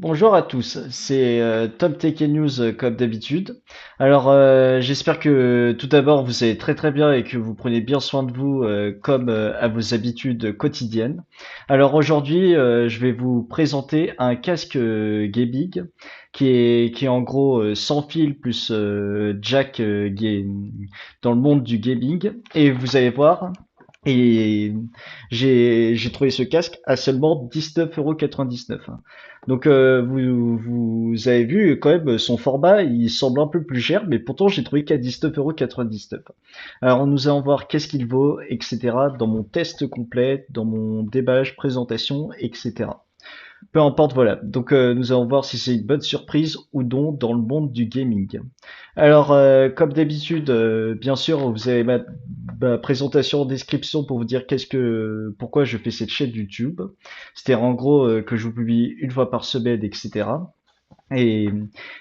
Bonjour à tous, c'est Top Tech News comme d'habitude. Alors j'espère que tout d'abord vous allez très très bien et que vous prenez bien soin de vous comme à vos habitudes quotidiennes. Alors aujourd'hui je vais vous présenter un casque gaming qui est en gros sans fil plus jack dans le monde du gaming et vous allez voir. Et j'ai trouvé ce casque à seulement 19,99 €. Donc vous avez vu quand même son format, il semble un peu plus cher, mais pourtant j'ai trouvé qu'à 19,99 €. Alors nous allons voir qu'est-ce qu'il vaut, etc. dans mon test complet, dans mon déballage, présentation, etc. Peu importe, voilà. Donc nous allons voir si c'est une bonne surprise ou non dans le monde du gaming. Alors comme d'habitude, bien sûr, vous avez ma présentation en description pour vous dire pourquoi je fais cette chaîne YouTube. C'est-à-dire en gros que je vous publie une fois par semaine, etc. Et,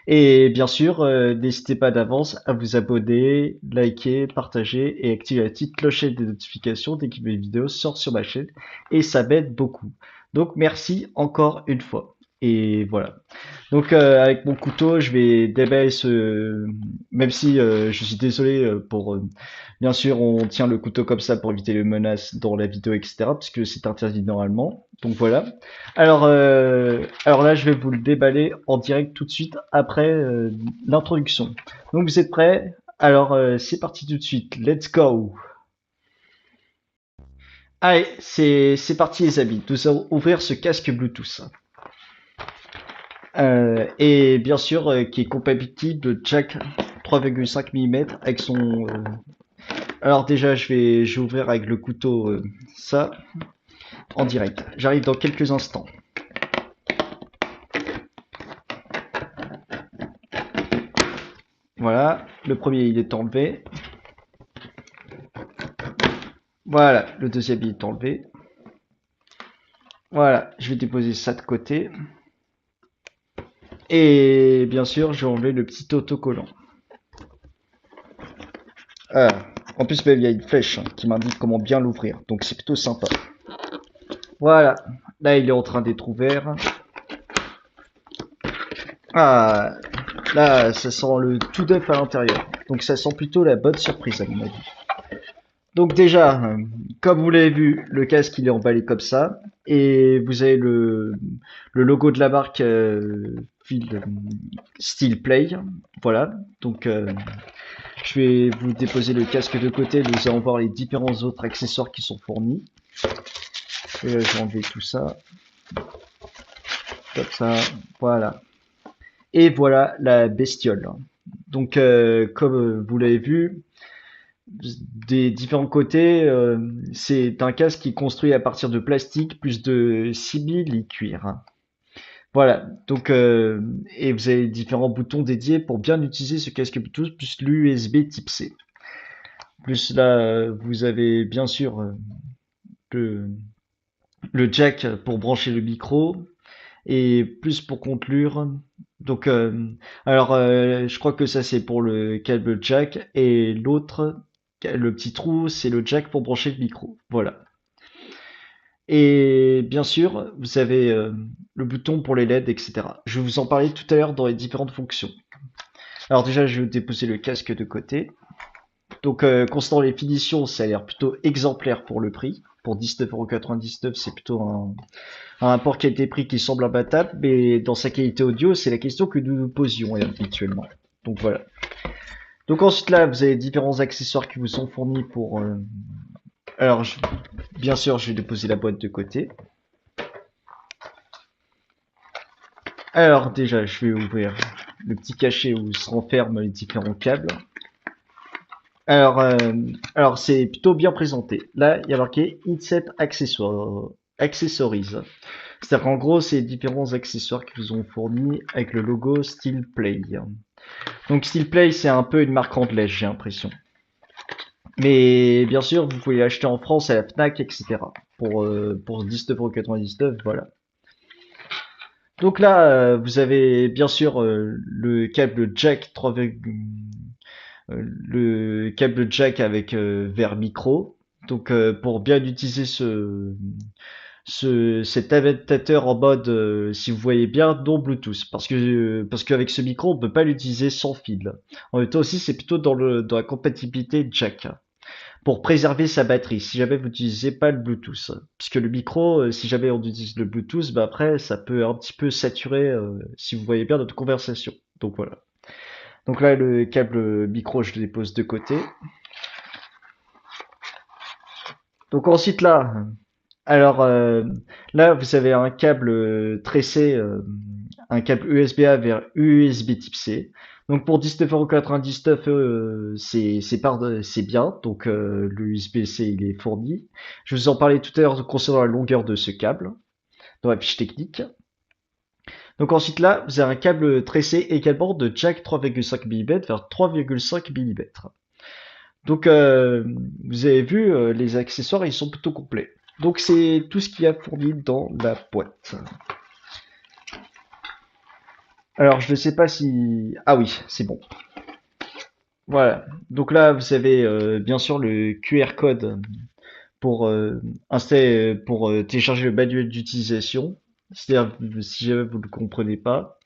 et bien sûr, n'hésitez pas d'avance à vous abonner, liker, partager et activer la petite clochette des notifications dès qu'une vidéo sort sur ma chaîne. Et ça m'aide beaucoup. Donc merci encore une fois. Et voilà. Donc avec mon couteau, je vais déballer même si je suis désolé pour... bien sûr, on tient le couteau comme ça pour éviter les menaces dans la vidéo, etc. Parce que c'est interdit normalement. Donc voilà. Alors là, je vais vous le déballer en direct tout de suite après l'introduction. Donc vous êtes prêts? Alors c'est parti tout de suite. Let's go! Allez, c'est parti les amis. Nous allons ouvrir ce casque Bluetooth. Et bien sûr qui est compatible jack 3,5 mm avec son alors déjà je vais ouvrir avec le couteau ça en direct. J'arrive dans quelques instants. Voilà, le premier il est enlevé. Voilà, le deuxième il est enlevé. Voilà, je vais déposer ça de côté. Et bien sûr, je vais enlever le petit autocollant. Ah, en plus, il y a une flèche qui m'indique comment bien l'ouvrir. Donc c'est plutôt sympa. Voilà, là il est en train d'être ouvert. Ah, là, ça sent le tout neuf à l'intérieur. Donc ça sent plutôt la bonne surprise à mon avis. Donc déjà, comme vous l'avez vu, le casque il est emballé comme ça. Et vous avez le logo de la marque Steel Play. Voilà. Donc je vais vous déposer le casque de côté. Nous allons voir les différents autres accessoires qui sont fournis. Et là, je vais enlever tout ça. Comme ça. Voilà. Et voilà la bestiole. Donc comme vous l'avez vu, des différents côtés, c'est un casque qui est construit à partir de plastique plus de simili-cuir. Voilà, donc et vous avez différents boutons dédiés pour bien utiliser ce casque Bluetooth plus l'USB type C. Plus là, vous avez bien sûr le, le jack pour brancher le micro et plus pour conclure. Donc, je crois que ça c'est pour le câble jack et l'autre, le petit trou, c'est le jack pour brancher le micro. Voilà. Et bien sûr, vous avez le bouton pour les LED, etc. Je vais vous en parler tout à l'heure dans les différentes fonctions. Alors déjà, je vais déposer le casque de côté. Donc, concernant les finitions, ça a l'air plutôt exemplaire pour le prix. Pour 19,99 €, c'est plutôt un rapport qualité-prix qui semble imbattable, mais dans sa qualité audio, c'est la question que nous nous posions habituellement. Donc voilà. Donc ensuite là, vous avez différents accessoires qui vous sont fournis pour... Alors, bien sûr, je vais déposer la boîte de côté. Alors déjà, je vais ouvrir le petit cachet où se renferment les différents câbles. Alors, alors c'est plutôt bien présenté. Là, il y a marqué Headset Accessories. C'est-à-dire qu'en gros, c'est différents accessoires qui vous ont fournis avec le logo Steel Play. Donc Steel Play, c'est un peu une marque anglaise, j'ai l'impression. Mais bien sûr, vous pouvez l'acheter en France à la Fnac, etc. Pour 19,99 €, voilà. Donc là, vous avez bien sûr le câble jack 3, le câble jack avec verre micro. Donc pour bien utiliser cet adaptateur en mode, si vous voyez bien, non Bluetooth, parce qu'avec ce micro, on peut pas l'utiliser sans fil. En même temps aussi, c'est plutôt dans la compatibilité jack pour préserver sa batterie, si jamais vous n'utilisez pas le Bluetooth. Puisque le micro, si jamais on utilise le Bluetooth, bah après, ça peut un petit peu saturer, si vous voyez bien notre conversation. Donc voilà. Donc là, le câble micro, je le dépose de côté. Donc ensuite là, alors là, vous avez un câble tressé, un câble USB-A vers USB type C. Donc pour 19,99 €, c'est bien. Donc le USB-C il est fourni. Je vous en parlais tout à l'heure concernant la longueur de ce câble dans la fiche technique. Donc ensuite là, vous avez un câble tressé également de jack 3,5 mm vers 3,5 mm. Donc vous avez vu, les accessoires ils sont plutôt complets. Donc c'est tout ce qu'il y a fourni dans la boîte. Alors je ne sais pas si... Ah oui, c'est bon. Voilà. Donc là vous avez bien sûr le QR code pour télécharger le manuel d'utilisation. C'est-à-dire si jamais vous ne le comprenez pas.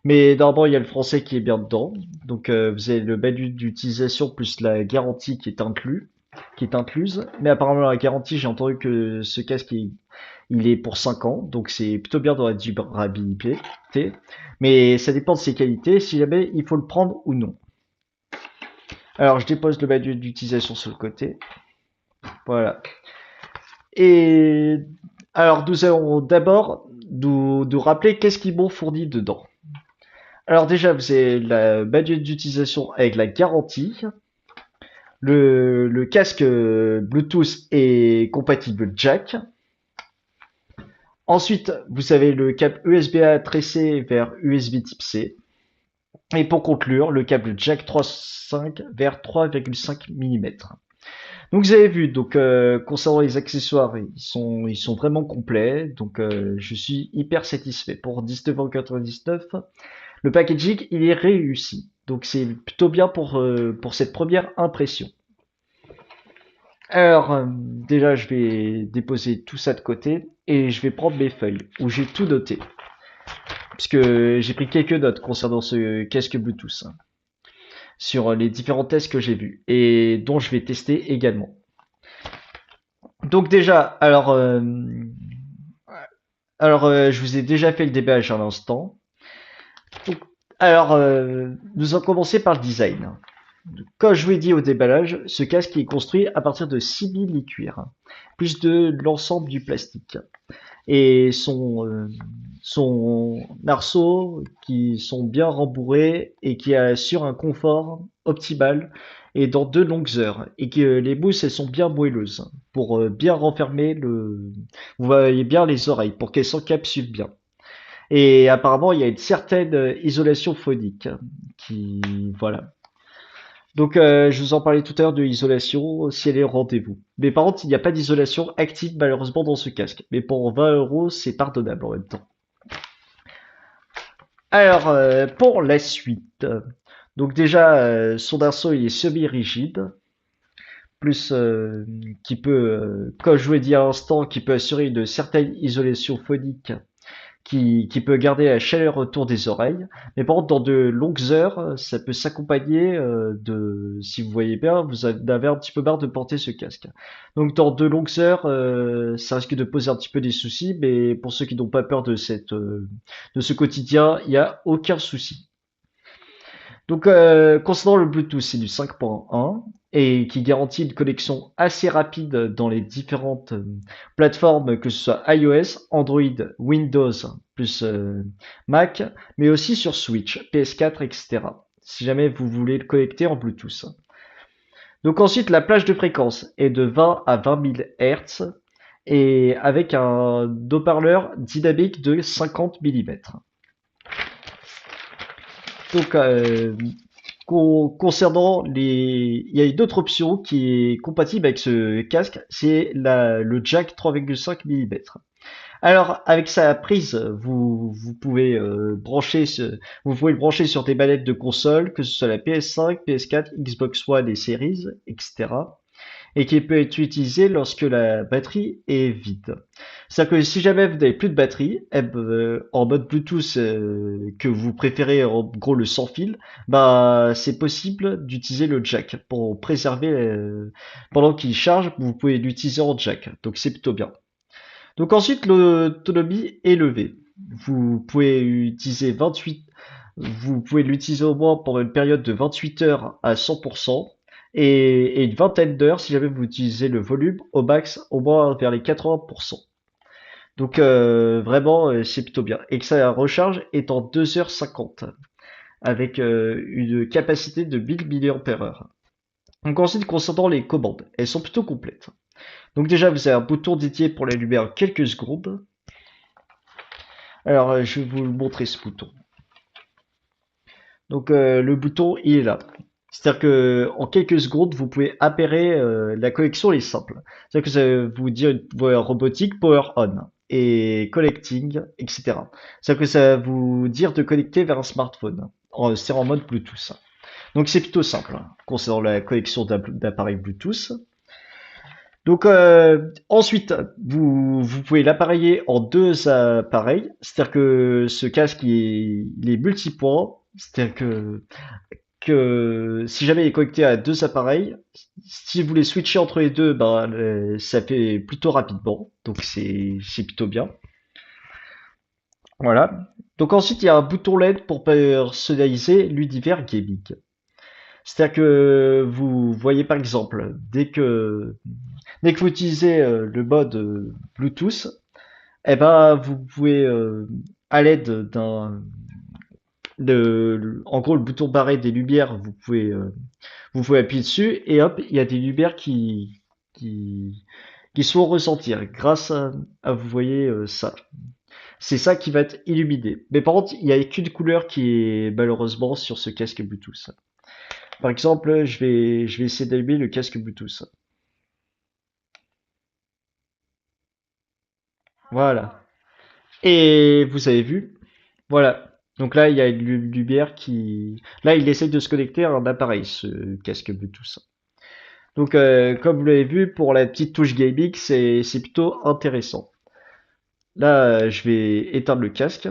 Mais d'abord il y a le français qui est bien dedans. Donc vous avez le manuel d'utilisation plus la garantie qui est incluse. Mais apparemment la garantie, j'ai entendu que ce casque il est pour 5 ans, donc c'est plutôt bien dans la durabilité. Mais ça dépend de ses qualités, si jamais il faut le prendre ou non. Alors je dépose le manuel d'utilisation sur le côté. Voilà. Et alors nous allons d'abord nous rappeler qu'est-ce qu'ils m'ont fourni dedans. Alors déjà, vous avez la manuel d'utilisation avec la garantie. Le casque Bluetooth est compatible jack. Ensuite, vous avez le câble USB-A tressé vers USB type C. Et pour conclure, le câble jack 3.5 vers 3,5 mm. Donc vous avez vu, donc concernant les accessoires, ils sont vraiment complets. Donc je suis hyper satisfait. Pour 19,99 €, le packaging il est réussi. Donc c'est plutôt bien pour cette première impression. Alors, déjà, je vais déposer tout ça de côté et je vais prendre mes feuilles où j'ai tout noté. Puisque j'ai pris quelques notes concernant ce casque Bluetooth, hein, sur les différents tests que j'ai vus et dont je vais tester également. Donc déjà, je vous ai déjà fait le déballage à l'instant. Donc, nous allons commencer par le design. Comme je vous l'ai dit au déballage, ce casque est construit à partir de 6000 cuir, plus de l'ensemble du plastique. Et son arceaux qui sont bien rembourrés et qui assurent un confort optimal et dans de longues heures. Et que les mousses, elles sont bien moelleuses pour bien renfermer le... Vous voyez bien les oreilles pour qu'elles s'encapsulent bien. Et apparemment, il y a une certaine isolation phonique qui... Voilà. Donc, je vous en parlais tout à l'heure de l'isolation, si elle est au rendez-vous. Mais par contre, il n'y a pas d'isolation active malheureusement dans ce casque. Mais pour 20 €, c'est pardonnable en même temps. Alors, pour la suite. Donc déjà, son arceau il est semi-rigide, plus qui peut, comme je vous l'ai dit à l'instant, qui peut assurer une certaine isolation phonique qui peut garder la chaleur autour des oreilles. Mais par contre, dans de longues heures, ça peut s'accompagner si vous voyez bien, vous en avez un petit peu marre de porter ce casque. Donc dans de longues heures, ça risque de poser un petit peu des soucis, mais pour ceux qui n'ont pas peur de ce quotidien, il n'y a aucun souci. Donc, concernant le Bluetooth, c'est du 5.1 et qui garantit une connexion assez rapide dans les différentes plateformes, que ce soit iOS, Android, Windows, plus Mac, mais aussi sur Switch, PS4, etc. Si jamais vous voulez le connecter en Bluetooth. Donc ensuite, la plage de fréquence est de 20 à 20 000 Hz et avec un haut-parleur dynamique de 50 mm. Donc, concernant il y a une autre option qui est compatible avec ce casque, c'est le jack 3,5 mm. Alors, avec sa prise, vous pouvez vous pouvez le brancher sur des manettes de console, que ce soit la PS5, PS4, Xbox One et Series, etc. et qui peut être utilisé lorsque la batterie est vide. C'est-à-dire que si jamais vous n'avez plus de batterie, en mode Bluetooth que vous préférez en gros le sans fil, bah c'est possible d'utiliser le jack pour préserver pendant qu'il charge, vous pouvez l'utiliser en jack. Donc c'est plutôt bien. Donc ensuite l'autonomie élevée. Vous pouvez utiliser 28 vous pouvez l'utiliser au moins pendant une période de 28 heures à 100% et une vingtaine d'heures si jamais vous utilisez le volume au max au moins vers les 80%. Donc vraiment c'est plutôt bien. Et que sa recharge est en 2h50 avec une capacité de 1000 mAh. Donc ensuite concernant les commandes, elles sont plutôt complètes. Donc déjà vous avez un bouton dédié pour la lumière en quelques secondes. Alors je vais vous montrer ce bouton. Donc le bouton il est là. C'est-à-dire que en quelques secondes, vous pouvez appairer la connexion est simple. C'est-à-dire que ça va vous dire une voix robotique power on et connecting, etc. C'est-à-dire que ça va vous dire de connecter vers un smartphone. C'est en mode Bluetooth. Donc c'est plutôt simple concernant la connexion d'appareils Bluetooth. Donc ensuite, vous pouvez l'appareiller en deux appareils. C'est-à-dire que ce casque il est multipoint. C'est-à-dire que si jamais il est connecté à deux appareils, si vous voulez switcher entre les deux, ben, ça fait plutôt rapidement, donc c'est plutôt bien. Voilà. Donc ensuite, il y a un bouton LED pour personnaliser l'univers gaming. C'est-à-dire que vous voyez par exemple, dès que vous utilisez le mode Bluetooth, eh ben vous pouvez à l'aide en gros le bouton barré des lumières, vous pouvez appuyer dessus et hop, il y a des lumières qui sont ressentir grâce vous voyez ça. C'est ça qui va être illuminé. Mais par contre, il n'y a qu'une couleur qui est malheureusement sur ce casque Bluetooth. Par exemple, je vais essayer d'allumer le casque Bluetooth. Voilà. Et vous avez vu, voilà. Donc là, il y a une lumière qui... Là, il essaye de se connecter à un appareil, ce casque Bluetooth. Donc, comme vous l'avez vu, pour la petite touche gaming, c'est plutôt intéressant. Là, je vais éteindre le casque.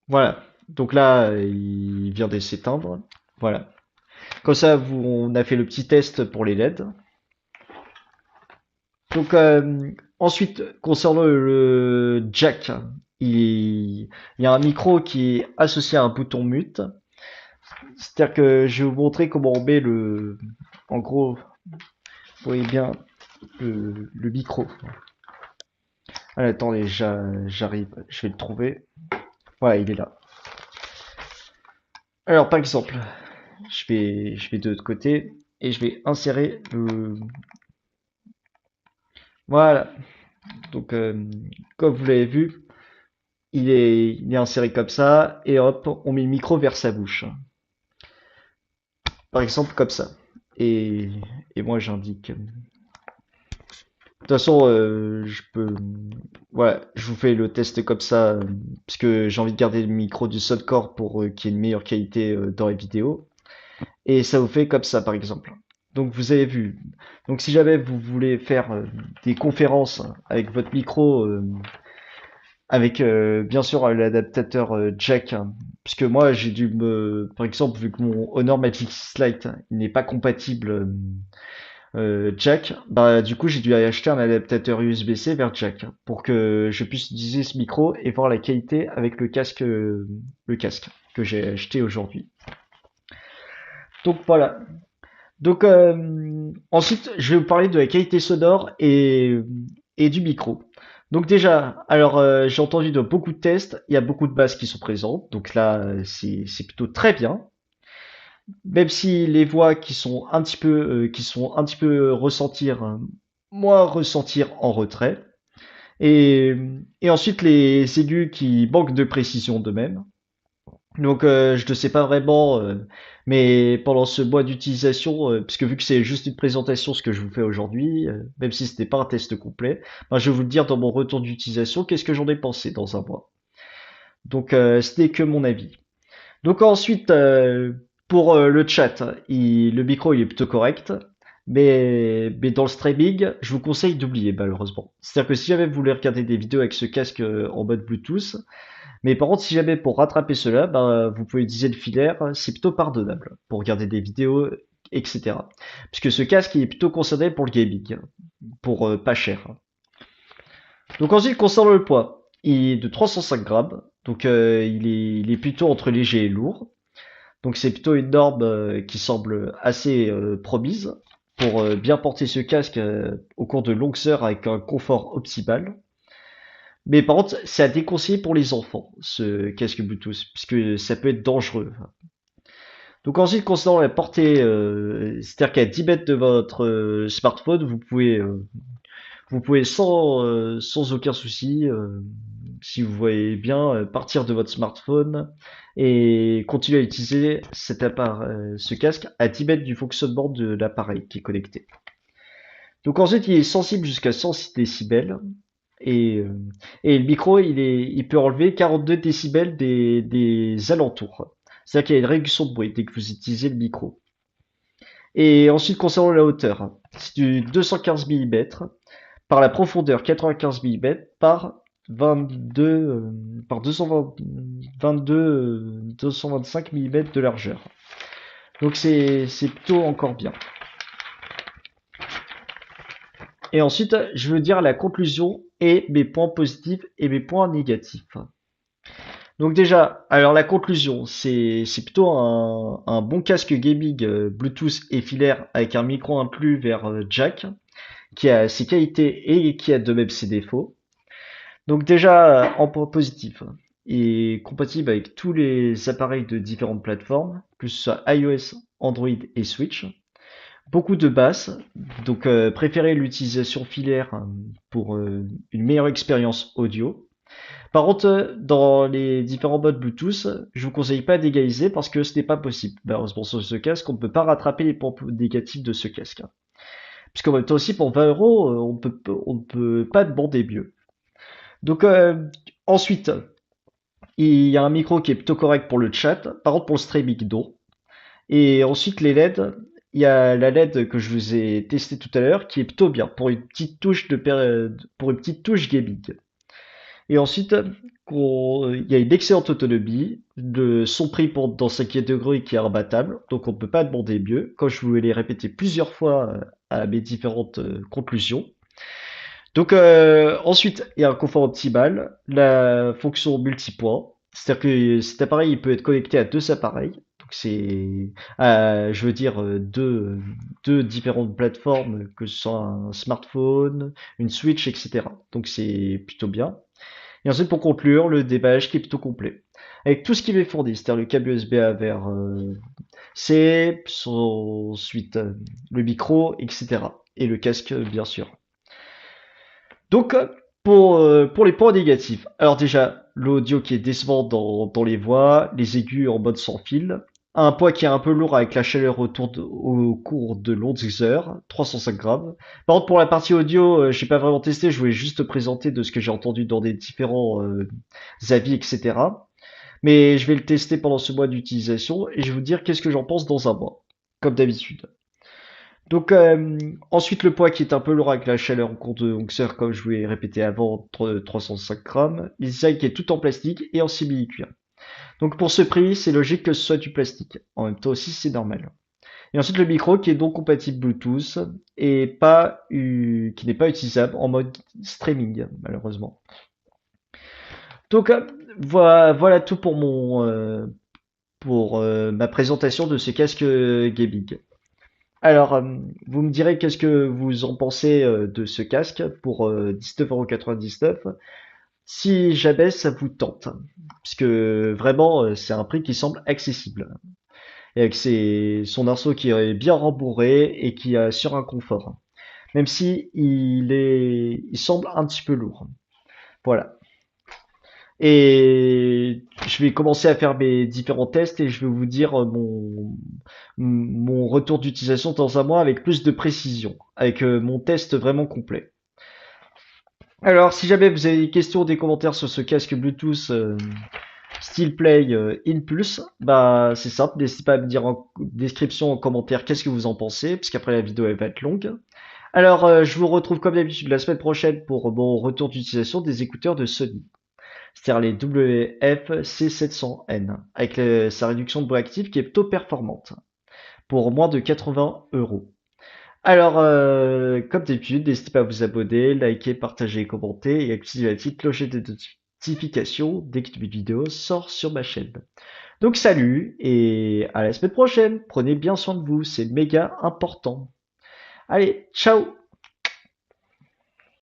Voilà. Donc là, il vient de s'éteindre. Voilà. Comme ça, on a fait le petit test pour les LED. Donc ensuite, concernant le jack, il y a un micro qui est associé à un bouton mute. C'est-à-dire que je vais vous montrer comment on met en gros, vous voyez bien le micro. Allez, attendez, j'arrive, je vais le trouver. Voilà, il est là. Alors, par exemple, je vais de l'autre côté et je vais insérer voilà. Donc, comme vous l'avez vu, il est inséré comme ça et hop, on met le micro vers sa bouche. Par exemple, comme ça. Et, et moi, j'indique. De toute façon, je peux. Voilà, je vous fais le test comme ça, parce que j'ai envie de garder le micro du Soundcore pour qu'il y ait une meilleure qualité dans les vidéos. Et ça vous fait comme ça, par exemple. Donc vous avez vu. Donc si jamais vous voulez faire des conférences avec votre micro, avec bien sûr l'adaptateur jack, hein, puisque moi j'ai dû par exemple, vu que mon Honor Magic Lite il n'est pas compatible jack, bah du coup j'ai dû acheter un adaptateur USB-C vers jack pour que je puisse utiliser ce micro et voir la qualité avec le casque que j'ai acheté aujourd'hui. Donc voilà. Donc ensuite, je vais vous parler de la qualité sonore et du micro. Donc déjà, alors j'ai entendu de beaucoup de tests, il y a beaucoup de basses qui sont présentes, donc là c'est plutôt très bien. Même si les voix qui sont un petit peu ressentir, moins ressentir en retrait. Et, et ensuite les aigus qui manquent de précision de même. Donc je ne sais pas vraiment, mais pendant ce mois d'utilisation, puisque vu que c'est juste une présentation ce que je vous fais aujourd'hui, même si ce n'est pas un test complet, ben, je vais vous le dire dans mon retour d'utilisation, qu'est-ce que j'en ai pensé dans un mois. Donc ce n'est que mon avis. Donc ensuite, Pour le chat, le micro il est plutôt correct, mais dans le streaming, je vous conseille d'oublier malheureusement. C'est-à-dire que si jamais vous voulez regarder des vidéos avec ce casque en mode Bluetooth, mais par contre si jamais pour rattraper cela, ben, vous pouvez utiliser le filaire, c'est plutôt pardonnable pour regarder des vidéos, etc. Puisque ce casque il est plutôt considéré pour le gaming, pour pas cher. Donc ensuite concernant le poids, il est de 305 grammes, donc il est plutôt entre léger et lourd. Donc c'est plutôt une norme qui semble assez promise pour bien porter ce casque au cours de longues heures avec un confort optimal. Mais par contre, c'est à déconseiller pour les enfants, ce casque Bluetooth, puisque ça peut être dangereux. Donc ensuite, concernant la portée, c'est-à-dire qu'à 10 mètres de votre smartphone, vous pouvez sans aucun souci, si vous voyez bien, partir de votre smartphone et continuer à utiliser ce casque à 10 mètres du fonctionnement de l'appareil qui est connecté. Donc ensuite, il est sensible jusqu'à 106 décibels et, euh, et le micro, il peut enlever 42 décibels des alentours. C'est-à-dire qu'il y a une réduction de bruit dès que vous utilisez le micro. Et ensuite, concernant la hauteur, c'est du 215 mm par la profondeur 95 mm par 22 par 220, 22 225 mm de largeur. Donc c'est plutôt encore bien. Et ensuite, je veux dire la conclusion et mes points positifs et mes points négatifs. Donc déjà, alors la conclusion, c'est plutôt un bon casque gaming Bluetooth et filaire avec un micro inclus vers jack qui a ses qualités et qui a de même ses défauts. Donc déjà, en point positif, il est compatible avec tous les appareils de différentes plateformes, que ce soit iOS, Android et Switch. Beaucoup de basses, donc préférez l'utilisation filaire pour une meilleure expérience audio. Par contre, dans les différents modes Bluetooth, je vous conseille pas d'égaliser parce que ce n'est pas possible. Malheureusement, sur ce casque, on ne peut pas rattraper les points négatifs de ce casque. Puisqu'en même temps aussi, pour 20 euros, on ne peut pas demander mieux. Donc ensuite, il y a un micro qui est plutôt correct pour le chat, par contre pour le streaming non. Et ensuite les LED, il y a la LED que je vous ai testé tout à l'heure qui est plutôt bien pour une petite touche pour une petite touche gaming. Et ensuite, il y a une excellente autonomie, de son prix pour dans 5 degrés qui est imbattable, donc on ne peut pas demander mieux, comme je vous l'ai répété plusieurs fois à mes différentes conclusions. Donc ensuite, il y a un confort optimal, la fonction multipoint, c'est-à-dire que cet appareil il peut être connecté à deux appareils. Donc c'est, je veux dire, deux différentes plateformes, que ce soit un smartphone, une Switch, etc. Donc c'est plutôt bien. Et ensuite, pour conclure, le déballage qui est plutôt complet. Avec tout ce qui m'est fourni, c'est-à-dire le câble USB-A vers C, ensuite le micro, etc. Et le casque, bien sûr. Donc, pour les points négatifs, alors déjà, l'audio qui est décevant dans les voix, les aigus en mode sans fil, un poids qui est un peu lourd avec la chaleur au cours de longues heures, 305 grammes. Par contre, pour la partie audio, j'ai pas vraiment testé, je voulais juste présenter de ce que j'ai entendu dans des différents avis, etc. Mais je vais le tester pendant ce mois d'utilisation et je vais vous dire qu'est-ce que j'en pense dans un mois, comme d'habitude. Donc ensuite le poids qui est un peu lourd avec la chaleur en cours de longueur comme je vous l'ai répété avant, 305 grammes. Le design qui est tout en plastique et en simili-cuir. Donc pour ce prix, c'est logique que ce soit du plastique. En même temps aussi, c'est normal. Et ensuite le micro qui est donc compatible Bluetooth et qui n'est pas utilisable en mode streaming malheureusement. Donc voilà tout pour ma présentation de ce casque gaming. Alors, vous me direz qu'est-ce que vous en pensez de ce casque pour 19,99 €, si jamais ça vous tente. Puisque vraiment, c'est un prix qui semble accessible. Et avec son arceau qui est bien rembourré et qui assure un confort. Même si il semble un petit peu lourd. Voilà. Et je vais commencer à faire mes différents tests et je vais vous dire mon retour d'utilisation dans un mois avec plus de précision, avec mon test vraiment complet. Alors, si jamais vous avez des questions ou des commentaires sur ce casque Bluetooth, Style Play Impulse, bah c'est simple, n'hésitez pas à me dire en description, en commentaire qu'est-ce que vous en pensez, parce qu'après la vidéo elle va être longue. Alors je vous retrouve comme d'habitude la semaine prochaine pour mon retour d'utilisation des écouteurs de Sony, c'est-à-dire les WF-C700N, avec sa réduction de bruit actif qui est plutôt performante, pour moins de 80 euros. Alors, comme d'habitude, n'hésitez pas à vous abonner, liker, partager, commenter et activer la petite clochette de notification dès qu'une vidéo sort sur ma chaîne. Donc salut et à la semaine prochaine. Prenez bien soin de vous, c'est méga important. Allez, ciao!